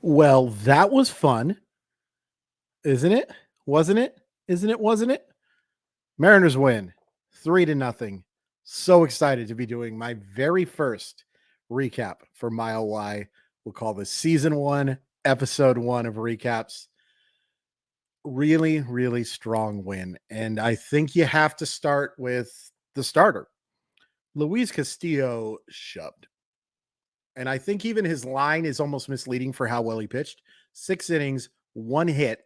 Well, that was fun, isn't it? Wasn't it? Isn't it? Wasn't it? Mariners win 3-0. So excited to be doing my very first recap for Mile Y. We'll call this season 1, episode 1 of recaps. Really, really strong win. And I think you have to start with the starter. Luis Castillo shoved. And I think even his line is almost misleading for how well he pitched. 6 innings, 1 hit.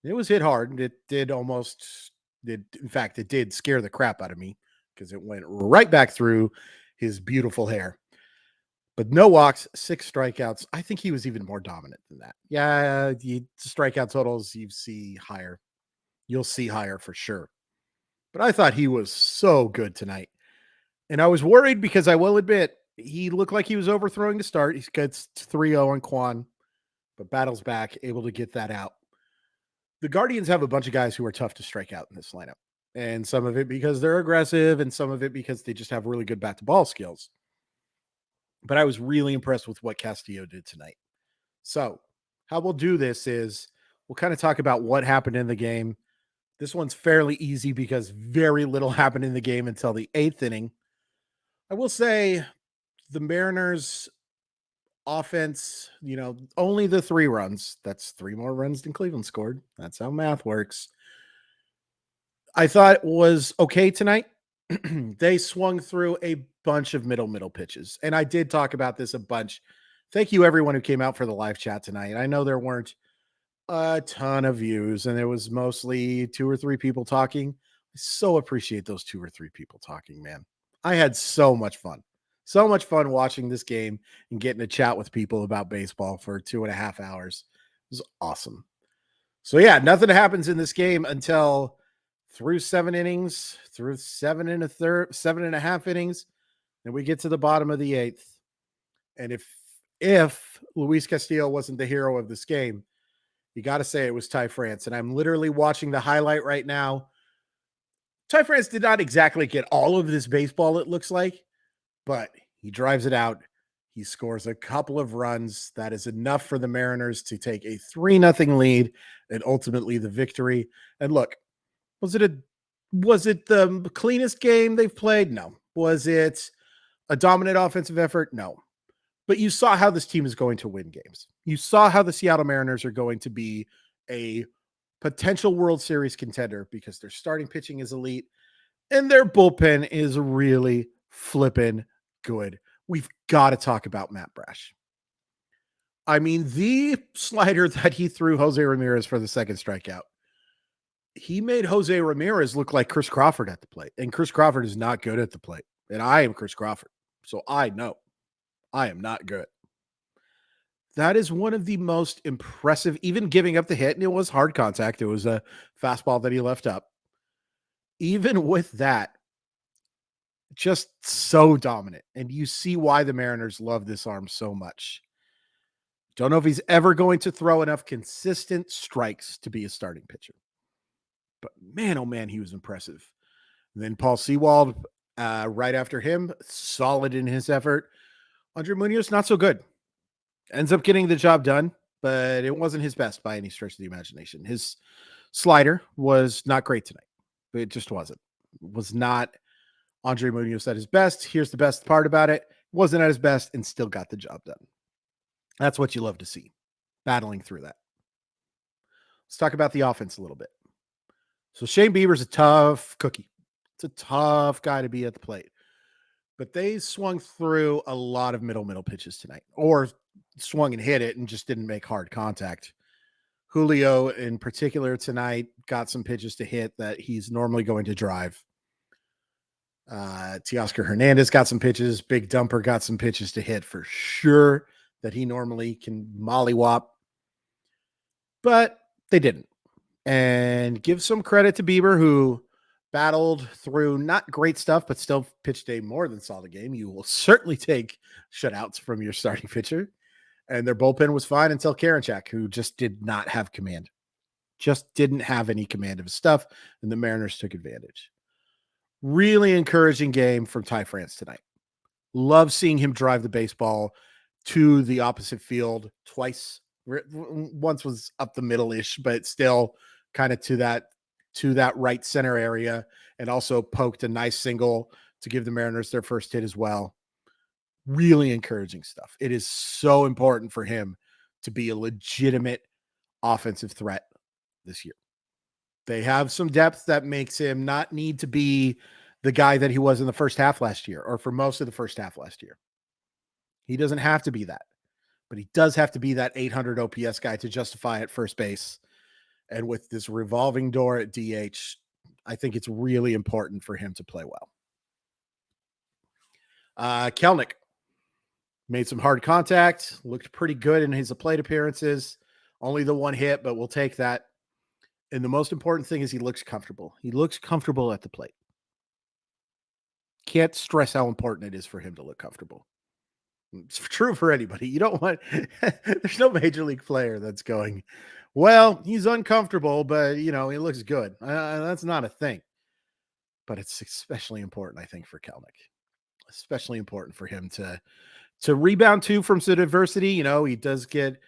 It was hit hard. It did almost did in fact it did scare the crap out of me because it went right back through his beautiful hair. But no walks, 6 strikeouts. I think he was even more dominant than that. Yeah, the strikeout totals you see higher. You'll see higher for sure. But I thought he was so good tonight. And I was worried because I will admit he looked like he was overthrowing to start. He gets 3-0 on Quan, but battles back, able to get that out. The Guardians have a bunch of guys who are tough to strike out in this lineup. And some of it because they're aggressive, and some of it because they just have really good bat to ball skills. But I was really impressed with what Castillo did tonight. So, how we'll do this is we'll kind of talk about what happened in the game. This one's fairly easy because very little happened in the game until the 8th inning. I will say the Mariners offense, only the 3 runs. That's 3 more runs than Cleveland scored. That's how math works. I thought was okay tonight. They swung through a bunch of middle pitches. And I did talk about this a bunch. Thank you everyone who came out for the live chat tonight. I know there weren't a ton of views and it was mostly 2 or 3 people talking. I so appreciate those 2 or 3 people talking, man. I had so much fun. So much fun watching this game and getting to chat with people about baseball for 2.5 hours. It was awesome. So yeah, nothing happens in this game until through 7 innings, through 7.5 innings, and we get to the bottom of the 8th. And if Luis Castillo wasn't the hero of this game, you got to say it was Ty France. And I'm literally watching the highlight right now. Ty France did not exactly get all of this baseball, it looks like, but he drives it out. He scores a couple of runs. That is enough for the Mariners to take a 3-0 lead and ultimately the victory. And look, was it the cleanest game they've played? No. Was it a dominant offensive effort? No. But you saw how this team is going to win games. You saw how the Seattle Mariners are going to be a potential World Series contender because their starting pitching is elite and their bullpen is really flipping good. We've got to talk about Matt Brash. I mean, the slider that he threw Jose Ramirez for the second strikeout, he made Jose Ramirez look like Chris Crawford at the plate. And Chris Crawford is not good at the plate. And I am Chris Crawford. So I know I am not good. That is one of the most impressive, even giving up the hit, and it was hard contact. It was a fastball that he left up. Even with that, just so dominant. And you see why the Mariners love this arm so much. Don't know if he's ever going to throw enough consistent strikes to be a starting pitcher. But man, oh man, he was impressive. And then Paul Sewald, right after him, solid in his effort. Andre Munoz, not so good. Ends up getting the job done, but it wasn't his best by any stretch of the imagination. His slider was not great tonight. It just wasn't. It was not Andre Munoz at his best. Here's the best part about it. Wasn't at his best and still got the job done. That's what you love to see, battling through that. Let's talk about the offense a little bit. So Shane Bieber's a tough cookie. It's a tough guy to be at the plate. But they swung through a lot of middle pitches tonight, or swung and hit it and just didn't make hard contact. Julio, in particular, tonight got some pitches to hit that he's normally going to drive. Teoscar Hernandez got some pitches. Big Dumper got some pitches to hit for sure that he normally can mollywop. But they didn't. And give some credit to Bieber, who battled through not great stuff, but still pitched a more than solid game. You will certainly take shutouts from your starting pitcher. And their bullpen was fine until Karinchak, who just did not have command. Just didn't have any command of his stuff, and the Mariners took advantage. Really encouraging game from Ty France tonight. Love seeing him drive the baseball to the opposite field twice. Once was up the middle-ish, but still kind of to that right center area, and also poked a nice single to give the Mariners their first hit as well. Really encouraging stuff. It is so important for him to be a legitimate offensive threat this year. They have some depth that makes him not need to be the guy that he was in the first half last year, or for most of the first half last year. He doesn't have to be that, but he does have to be that 800 OPS guy to justify at first base. And with this revolving door at DH, I think it's really important for him to play well. Kelnick made some hard contact, looked pretty good in his plate appearances. Only the one hit, but we'll take that. And the most important thing is he looks comfortable. He looks comfortable at the plate. Can't stress how important it is for him to look comfortable. It's true for anybody. You don't want, there's no major league player that's going, well, he's uncomfortable, but he looks good. That's not a thing. But it's especially important, I think, for Kelnick. Especially important for him to rebound too from some adversity. He does get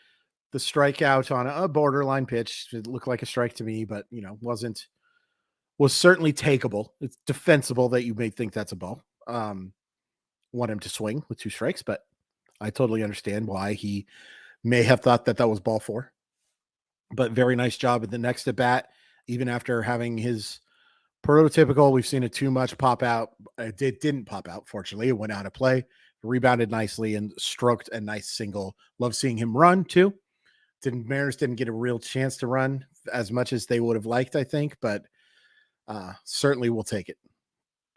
the strikeout on a borderline pitch. It looked like a strike to me, but was certainly takeable. It's defensible that you may think that's a ball. Want him to swing with 2 strikes, but I totally understand why he may have thought that was ball 4. But very nice job at the next at bat, even after having his prototypical, we've seen it too much pop out. It didn't pop out. Fortunately, it went out of play, rebounded nicely, and stroked a nice single. Love seeing him run too. Mariners didn't get a real chance to run as much as they would have liked, I think, but certainly we'll take it.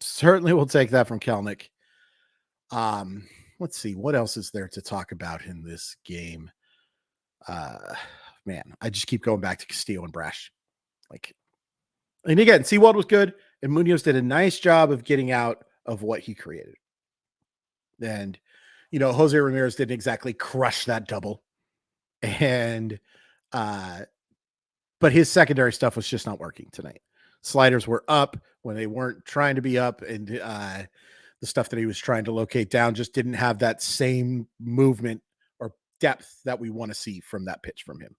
Certainly we'll take that from Kelnick. Let's see, what else is there to talk about in this game? Man, I just keep going back to Castillo and Brash. And again, Seawald was good, and Munoz did a nice job of getting out of what he created. And, Jose Ramirez didn't exactly crush that double. And, but his secondary stuff was just not working tonight. Sliders were up when they weren't trying to be up, and the stuff that he was trying to locate down just didn't have that same movement or depth that we want to see from that pitch from him.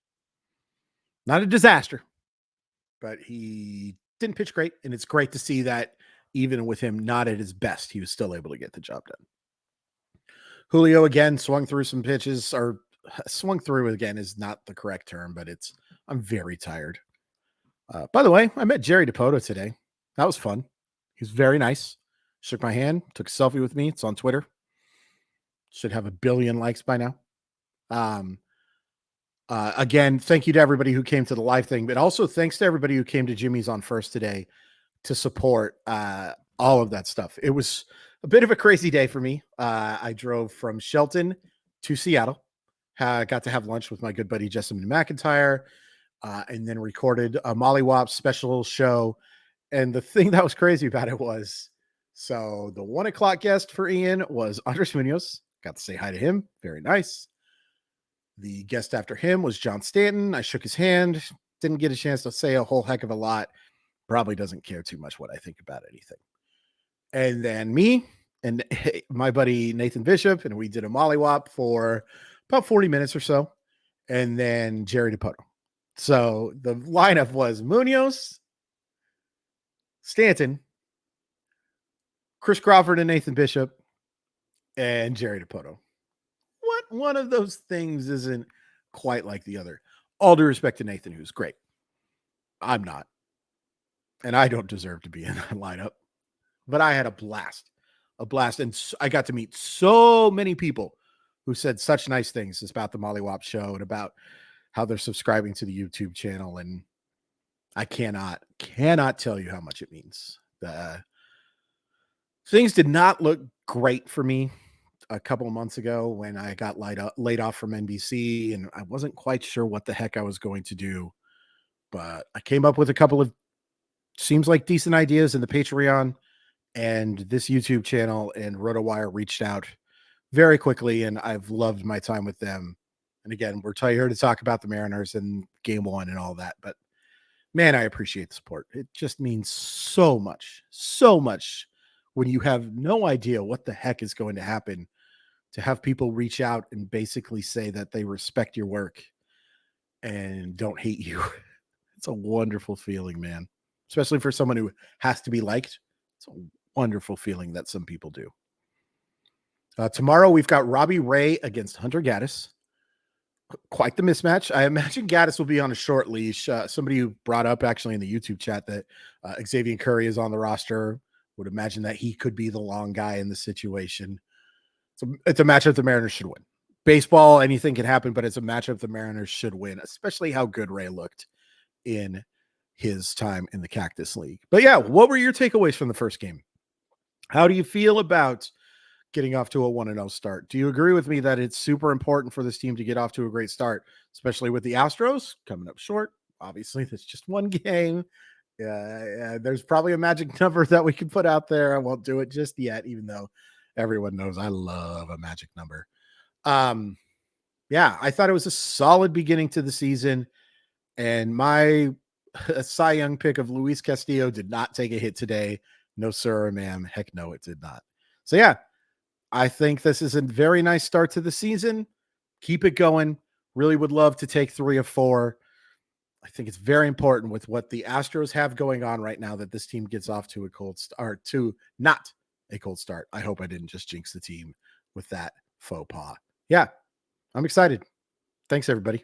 Not a disaster, but he didn't pitch great, and it's great to see that even with him not at his best, he was still able to get the job done. Julio again swung through some pitches, or swung through again is not the correct term, but I'm very tired. By the way, I met Jerry DePoto today. That was fun. He was very nice. Shook my hand, took a selfie with me. It's on Twitter. Should have 1 billion likes by now. Again, thank you to everybody who came to the live thing, but also thanks to everybody who came to Jimmy's on First today to support all of that stuff. It was a bit of a crazy day for me. I drove from Shelton to Seattle. Got to have lunch with my good buddy Jessamine McIntyre, and then recorded a Molly Wop special show. And the thing that was crazy about it was, so the 1 o'clock guest for Ian was Andres Munoz. Got to say hi to him. Very nice. The guest after him was John Stanton. I shook his hand. Didn't get a chance to say a whole heck of a lot. Probably doesn't care too much what I think about anything. And then me and my buddy Nathan Bishop, and we did a mollywop for about 40 minutes or so. And then Jerry DePoto. So the lineup was Munoz, Stanton, Chris Crawford and Nathan Bishop, and Jerry DePoto. What one of those things isn't quite like the other? All due respect to Nathan, who's great. I'm not. And I don't deserve to be in that lineup. But I had a blast. And I got to meet so many people who said such nice things about the Molly Wop show and about how they're subscribing to the YouTube channel. And I cannot tell you how much it means. Things did not look great for me a couple of months ago when I got laid off from NBC, and I wasn't quite sure what the heck I was going to do. But I came up with a couple of seems like decent ideas in the Patreon and this YouTube channel, and RotoWire reached out very quickly, and I've loved my time with them. And again, we're here to talk about the Mariners and game 1 and all that, but man, I appreciate the support. It just means so much when you have no idea what the heck is going to happen, to have people reach out and basically say that they respect your work and don't hate you. It's a wonderful feeling, man, especially for someone who has to be liked. It's a wonderful feeling that some people do. Tomorrow, we've got Robbie Ray against Hunter Gaddis. Quite the mismatch. I imagine Gaddis will be on a short leash. Somebody who brought up actually in the YouTube chat that Xavier Curry is on the roster would imagine that he could be the long guy in the situation. So it's a matchup the Mariners should win. Baseball, anything can happen, but it's a matchup the Mariners should win, especially how good Ray looked in his time in the Cactus League. But yeah, what were your takeaways from the first game? How do you feel about getting off to a 1-0 start? Do you agree with me that it's super important for this team to get off to a great start, especially with the Astros coming up short? Obviously, that's just one game. There's probably a magic number that we can put out there. I won't do it just yet, even though everyone knows I love a magic number. Yeah, I thought it was a solid beginning to the season, and my Cy Young pick of Luis Castillo did not take a hit today. No, sir, ma'am. Heck no, it did not. So yeah, I think this is a very nice start to the season. Keep it going. Really would love to take 3 of 4. I think it's very important with what the Astros have going on right now that this team gets off to a cold start, to not a cold start. I hope I didn't just jinx the team with that faux pas. Yeah, I'm excited. Thanks, everybody.